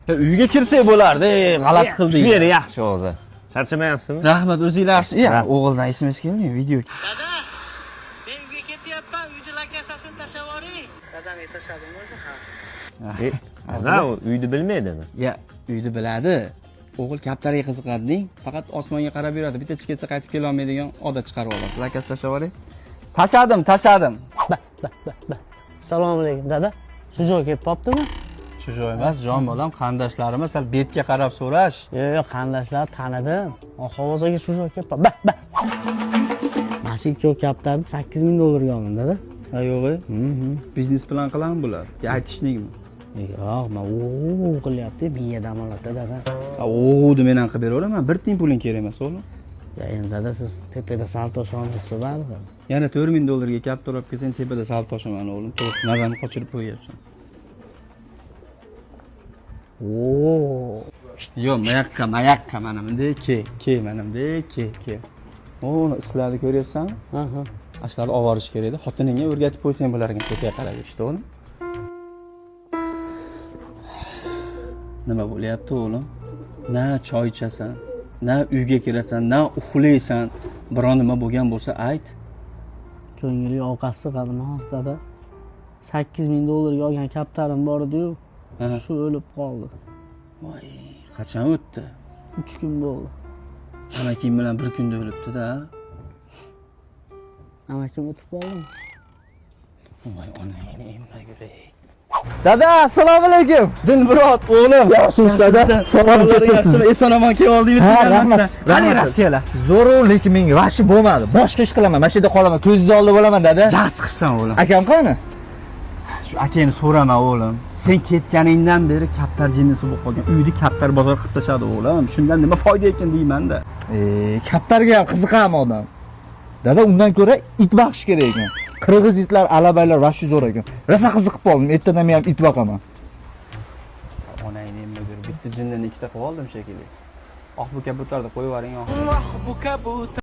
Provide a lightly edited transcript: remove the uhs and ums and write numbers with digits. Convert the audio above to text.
Uyga kirsak bo'lardi, g'alati qildik. Shu yeri yaxshi hozir. Charchamayapsizmi? Rahmat, o'zinglar yaxshi. O'g'ildan SMS keldi, video. Dada, men uyga ketyapman, uyni lokatsiyasini tashlab yuboring. Dadam tashladimi o'zi? Ha. Ha, uyni bilmaydimi? Ya, uyni biladi. O'g'il kaptariga qiziqadi-ding, faqat osmonga qarab yuradi. Bitta ketsa qaytib kela olmaydigan odat chiqarib oladi. Lokatsiya tashlab yuboring. Tashadim. Assalomu alaykum, dada. Shu joyga kelib qolibdimi? Shu joy emas, jon bolam, qarindoshlarim sal betga qarab so'rash. Yo'q, qarindoshlar tanidim. Havozaga shu joyga kelib qolib. Mana shu ikki kaptarni $8000 oldim, dada. Ha, yo'q. Biznes plan qilamiz bular. Aytishlikmi? Yo'q, men qilyapti, miyadan oladi, dada. O'g'ni men ham qilib beraveraman. Bir tiyin puling kerak emas, o'g'lim. Ya endi dada siz tepada salto olmaysiz, baribir. Yana $4000 ga kaptar olib kelsang, tepada salto oshaman, o'g'lim. To'g'ri, mazani qochirib qo'yyapsan. Yo'q, mayaqqa mana bunday ke mana bunday ke. O'ni islarni ko'ryapsanmi? Aha. Ashlarni ovorish kerak edi. Xotiningga o'rgatib qo'ysang bo'lar ekan, tepaga qarab ishda, o'g'lim. Nima bo'lyapti, o'g'lim? Na choy ichasan, na uyga kirasan, na uxlaysan. Biron nima bo'lgan bo'lsa ayt. Ko'ngli ovqatsiz qadimoz, dada. $8000 ga olgan kaptarim bor edi-yu. Shu o'lib qoldi. Voy, qachon o'tdi? 3 kun bo'ldi. Amakim bilan bir kunda o'libdi-da. Amakim o'tib qoldimi? Voy, onangni emma yuray. Dada, assalomu alaykum. Dilmurod, o'g'lim. Yaxshisiz, dada. Salomatlaring yaxshimi? Eson-omon kelib oldingmi? Ha, rahmat. Qani Rossiyalar? Zo'ru, lekin menga vashi bo'lmadi. Boshqa ish qilaman. Mana shu yerda qolaman. Ko'zingiz oldida bo'laman, dada. Yaxshi qilibsan, o'g'lim. Akam qani? Shu akangni so'rama, o'g'lim. Sen ketganingdan beri kaptar jinnisi bo'lib qolgan. Uyni kaptar bozor qilib tashladi, o'g'lim. Shundan nima foyda ekan deyman-da. Kaptarga ham qiziqam odam. Dada, undan ko'ra it baqish kerak ekan. Qirg'iz itlar, alabaylar vashi zo'r ekan. Rosa qiziqib qoldim. Ertadan men ham it boqaman. Onangni emma ko'rib bitta jinnini ikkita qilib oldim shekilli. Bu kabutarni qo'yib yuboring.